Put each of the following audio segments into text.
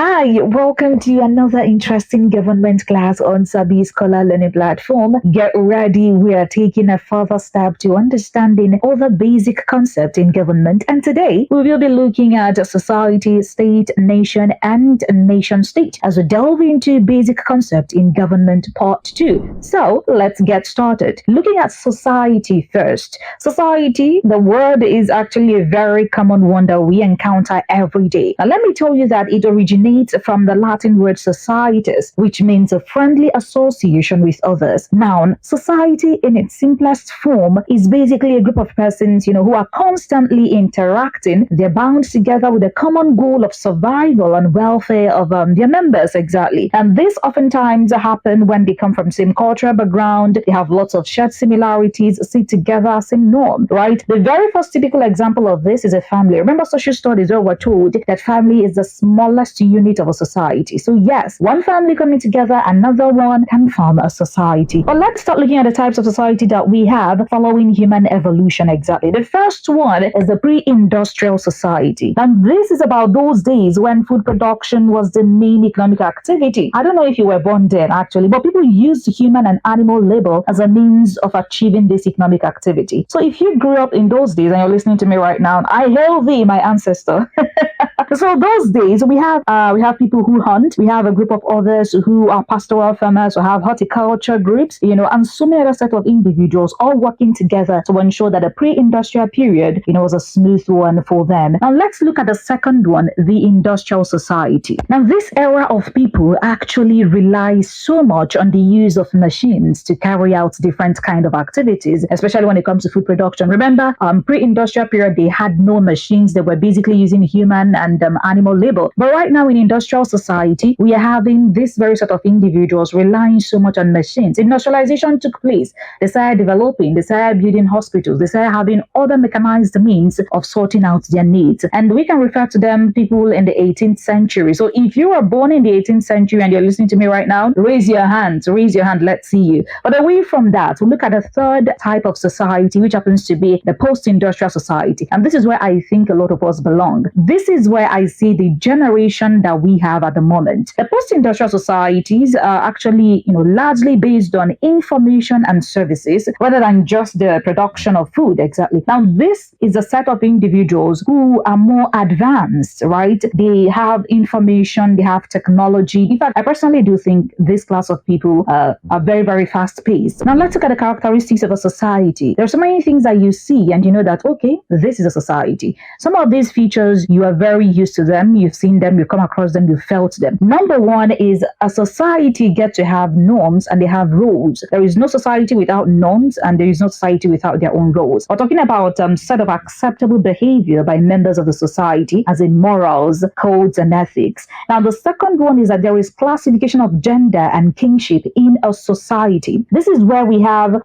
Hi, welcome to another interesting government class on SabiScholar learning platform. Get ready, we are taking a further step to understanding all the basic concepts in government. And today we will be looking at society, state, nation, and nation state as we delve into basic concept in government part 2. So let's get started. Looking at society first. Society, the word is actually a very common one that we encounter every day. Now let me tell you that it originates from the Latin word societas, which means a friendly association with others. Now, society in its simplest form is basically a group of persons, who are constantly interacting. They're bound together with a common goal of survival and welfare of their members, exactly. And this oftentimes happen when they come from same cultural background. They have lots of shared similarities, sit together, same norm, right? The very first typical example of this is a family. Remember social studies where we're told that family is the smallest unit of a society. So yes, one family coming together, another one can form a society. But let's start looking at the types of society that we have following human evolution, exactly. The first one is the pre-industrial society. And this is about those days when food production was the main economic activity. I don't know if you were born then actually, but people used human and animal labor as a means of achieving this economic activity. So if you grew up in those days and you're listening to me right now, I hail thee, my ancestor. So those days we have people who hunt, we have a group of others who are pastoral farmers, who have horticulture groups, and so many other set of individuals all working together to ensure that the pre-industrial period, was a smooth one for them. Now let's look at the second one, the industrial society. Now this era of people actually relies so much on the use of machines to carry out different kind of activities, especially when it comes to food production. Remember, pre-industrial period, they had no machines. They were basically using human and animal labor. But right now in industrial society, we are having this very sort of individuals relying so much on machines. Industrialization took place. They started developing, they started building hospitals, they started having other mechanized means of sorting out their needs. And we can refer to them people in the 18th century. So if you were born in the 18th century and you're listening to me right now, raise your hand, let's see you. But away from that, we look at the third type of society, which happens to be the post-industrial society. And this is where I think a lot of us belong. This is where I see the generation that we have at the moment. The post-industrial societies are actually, largely based on information and services rather than just the production of food, exactly. Now, this is a set of individuals who are more advanced, right? They have information, they have technology. In fact, I personally do think this class of people are very, very fast-paced. Now, let's look at the characteristics of a society. There are so many things that you see and you know that, okay, this is a society. Some of these features, you are very used to them, you've seen them, you've come across them, you've felt them. Number one is a society gets to have norms and they have rules. There is no society without norms and there is no society without their own rules. We're talking about set of acceptable behavior by members of the society as in morals, codes, and ethics. Now, the second one is that there is classification of gender and kingship in a society. This is where we have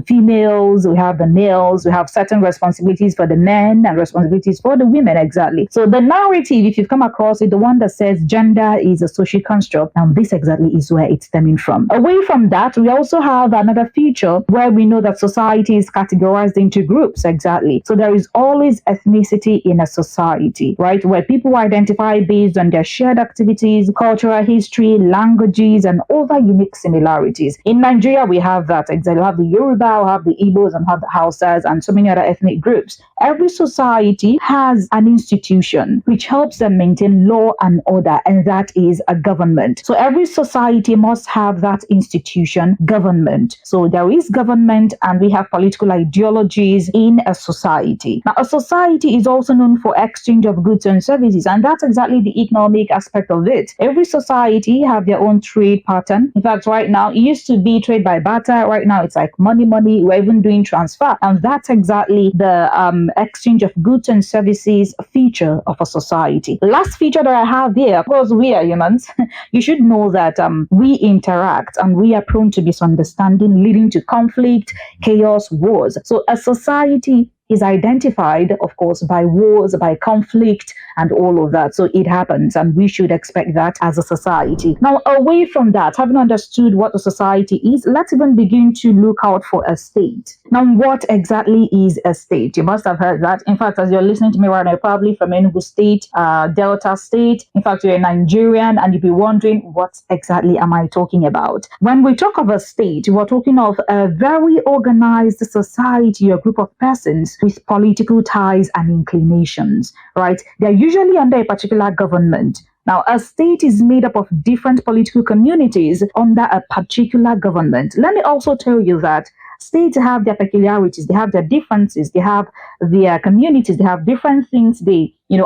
females, we have the males, we have certain responsibilities for the men and responsibilities for the women, exactly. So the narrative, if you've come across it, the one that says gender is a social construct, and this exactly is where it's stemming from. Away from that, we also have another feature where we know that society is categorized into groups, exactly. So there is always ethnicity in a society, right, where people identify based on their shared activities, cultural history, languages, and other unique similarities. In Nigeria, we have that, exactly. We have the Yoruba, we have the Igbos, and we have the Hausas, and so many other ethnic groups. Every society has an institution which helps them maintain law and order, and that is a government. So every society must have that institution, government. So there is government and we have political ideologies in a society. Now, a society is also known for exchange of goods and services, and that's exactly the economic aspect of it. Every society have their own trade pattern. In fact, right now, it used to be trade by barter. Right now, it's like money. We're even doing transfer. And that's exactly the exchange of goods and services feature of a society. The last feature that I have here, because we are humans, you should know that we interact and we are prone to misunderstanding, leading to conflict, chaos, wars. So a society is identified, of course, by wars, by conflict, and all of that. So it happens, and we should expect that as a society. Now, away from that, having understood what a society is, let's even begin to look out for a state. Now, what exactly is a state? You must have heard that. In fact, as you're listening to me right now, probably from Enugu State, Delta State. In fact, you're a Nigerian, and you'll be wondering, what exactly am I talking about? When we talk of a state, we're talking of a very organized society, a group of persons with political ties and inclinations, right? They're usually under a particular government. Now, a state is made up of different political communities under a particular government. Let me also tell you that states have their peculiarities, they have their differences, they have their communities, they have different things,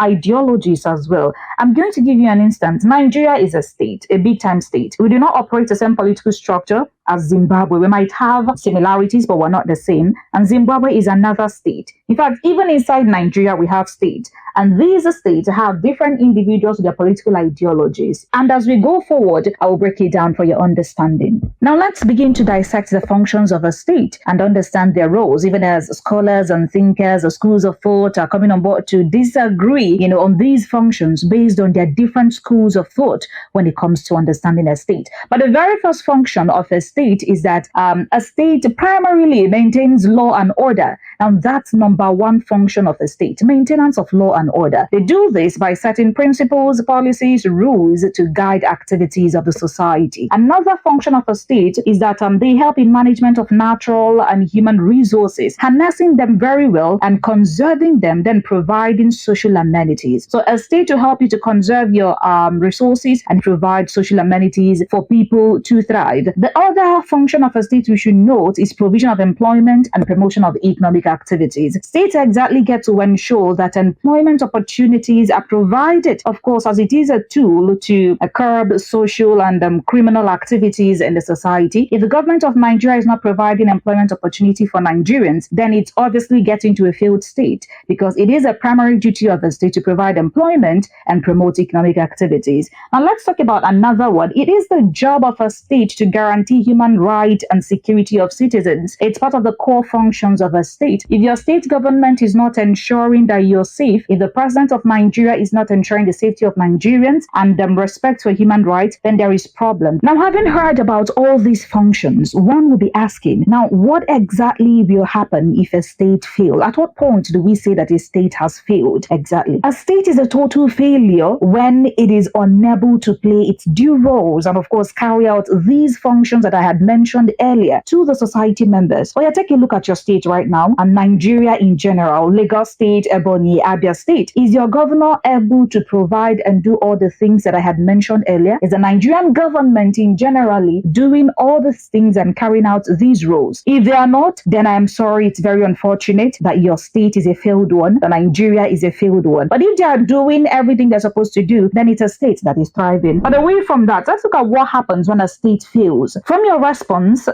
ideologies as well. I'm going to give you an instance. Nigeria is a state, a big time state. We do not operate the same political structure as Zimbabwe. We might have similarities, but we're not the same. And Zimbabwe is another state. In fact, even inside Nigeria, we have states. And these states have different individuals with their political ideologies. And as we go forward, I will break it down for your understanding. Now, let's begin to dissect the functions of a state and understand their roles, even as scholars and thinkers or schools of thought are coming on board to disagree, on these functions based on their different schools of thought when it comes to understanding a state. But the very first function of a state is that a state primarily maintains law and order. Now, that's number one function of a state, maintenance of law and order. They do this by setting principles, policies, rules to guide activities of the society. Another function of a state is that they help in management of natural and human resources, harnessing them very well and conserving them, then providing social amenities. So a state to help you to conserve your resources and provide social amenities for people to thrive. The other function of a state we should note is provision of employment and promotion of economic activities. States exactly get to ensure that employment opportunities are provided, of course, as it is a tool to curb social and criminal activities in the society. If the government of Nigeria is not providing employment opportunity for Nigerians, then it's obviously getting to a failed state, because it is a primary duty of the state to provide employment and promote economic activities. Now, let's talk about another one. It is the job of a state to guarantee human rights and security of citizens. It's part of the core functions of a state. If your state government is not ensuring that you're safe, if the president of Nigeria is not ensuring the safety of Nigerians and respect for human rights, then there is problem. Now, having heard about all these functions, one will be asking, now, what exactly will happen if a state fails? At what point do we say that a state has failed exactly? A state is a total failure when it is unable to play its due roles and, of course, carry out these functions that I had mentioned earlier to the society members. Well, take a look at your state right now and Nigeria in general, Lagos State, Ebonyi, Abia State. Is your governor able to provide and do all the things that I had mentioned earlier? Is the Nigerian government in generally doing all these things and carrying out these roles? If they are not, then I am sorry, it's very unfortunate that your state is a failed one, that Nigeria is a failed one. But if they are doing everything they're supposed to do, then it's a state that is thriving. But away from that, let's look at what happens when a state fails. From your response,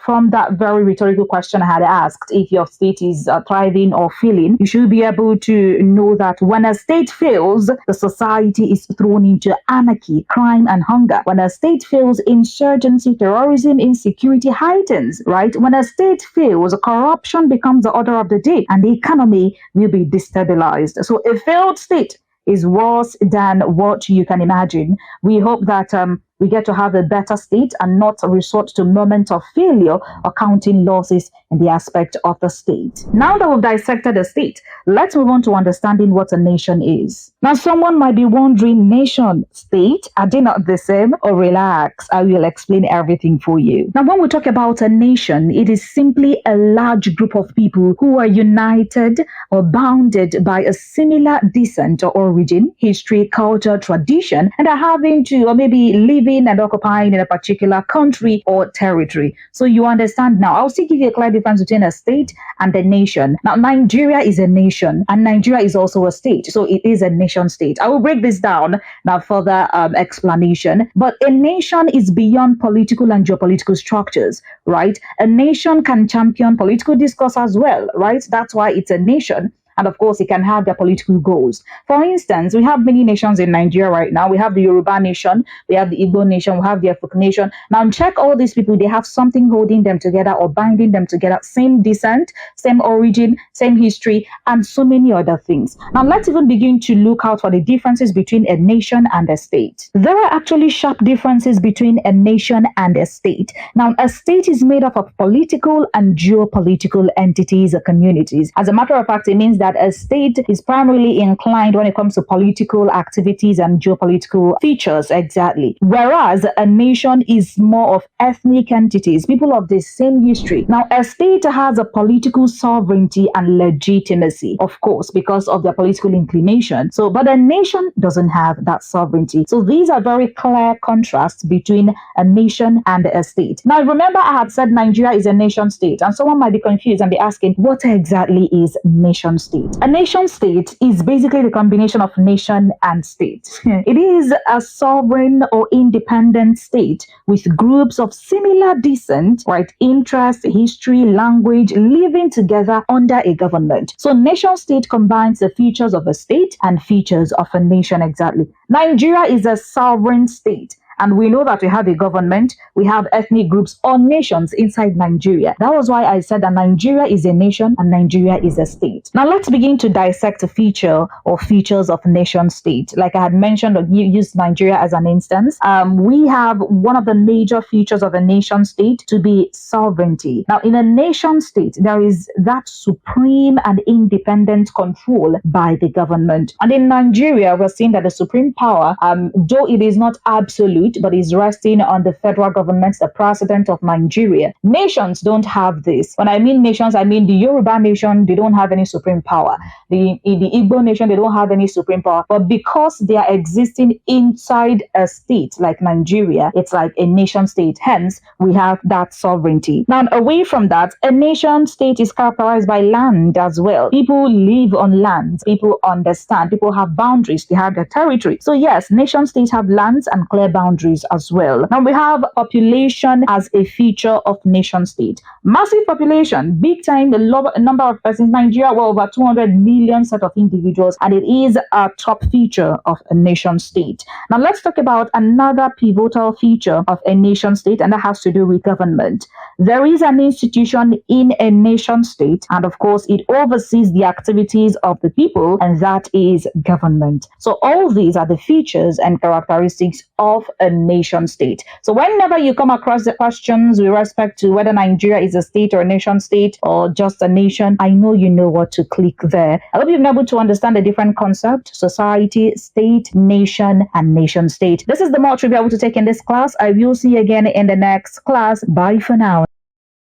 from that very rhetorical question I had asked, if your state is thriving or failing, you should be able to know that when a state fails, the society is thrown into anarchy, crime, and hunger. When a state fails, insurgency, terrorism, insecurity heightens, right? When a state fails, corruption becomes the order of the day and the economy will be destabilized. So a failed state is worse than what you can imagine. We hope that we get to have a better state and not resort to moments of failure or counting losses in the aspect of the state. Now that we've dissected the state, let's move on to understanding what a nation is. Now, someone might be wondering, nation, state, are they not the same? Or relax, I will explain everything for you. Now, when we talk about a nation, it is simply a large group of people who are united or bounded by a similar descent or origin, history, culture, tradition, and are having to, or maybe living and occupying in a particular country or territory. So you understand now. I'll still give you a clear difference between a state and a nation. Now, Nigeria is a nation and Nigeria is also a state. So it is a nation state. I will break this down now for the explanation. But a nation is beyond political and geopolitical structures, right? A nation can champion political discourse as well, right? That's why it's a nation. and of course, it can have their political goals. For instance, we have many nations in Nigeria right now. We have the Yoruba nation, we have the Igbo nation, we have the Efik nation. Now, check all these people, they have something holding them together or binding them together, same descent, same origin, same history, and so many other things. Now, let's even begin to look out for the differences between a nation and a state. There are actually sharp differences between a nation and a state. Now, a state is made up of political and geopolitical entities or communities. As a matter of fact, it means that a state is primarily inclined when it comes to political activities and geopolitical features, exactly. Whereas a nation is more of ethnic entities, people of the same history. Now, a state has a political sovereignty and legitimacy, of course, because of their political inclination. So, but a nation doesn't have that sovereignty. So these are very clear contrasts between a nation and a state. Now, remember I had said Nigeria is a nation state, and someone might be confused and be asking, what exactly is nation state? A nation state is basically the combination of nation and state. It is a sovereign or independent state with groups of similar descent, right, interest, history, language, living together under a government. So nation state combines the features of a state and features of a nation, exactly. Nigeria is a sovereign state. And we know that we have a government, we have ethnic groups or nations inside Nigeria. That was why I said that Nigeria is a nation and Nigeria is a state. Now let's begin to dissect a feature or features of nation state. Like I had mentioned, or use Nigeria as an instance. We have one of the major features of a nation state to be sovereignty. Now in a nation state, there is that supreme and independent control by the government. And in Nigeria, we're seeing that the supreme power, though it is not absolute, but is resting on the federal government, the president of Nigeria. Nations don't have this. When I mean nations, I mean the Yoruba nation, they don't have any supreme power. The Igbo nation, they don't have any supreme power. But because they are existing inside a state like Nigeria, it's like a nation state. Hence, we have that sovereignty. Now, away from that, a nation state is characterized by land as well. People live on land. People understand. People have boundaries. They have their territory. So yes, nation states have lands and clear boundaries as well. Now we have population as a feature of nation state. Massive population, big time, the number of persons. Nigeria, well, over 200 million set of individuals, and it is a top feature of a nation state. Now let's talk about another pivotal feature of a nation state, and that has to do with government. There is an institution in a nation state, and of course it oversees the activities of the people, and that is government. So all these are the features and characteristics of a nation state. So whenever you come across the questions with respect to whether Nigeria is a state or a nation state or just a nation, I know you know what to click there. I hope you've been able to understand the different concepts: society, state, nation, and nation state. This is the much we'll be able to take in this class. I will see you again in the next class. Bye for now.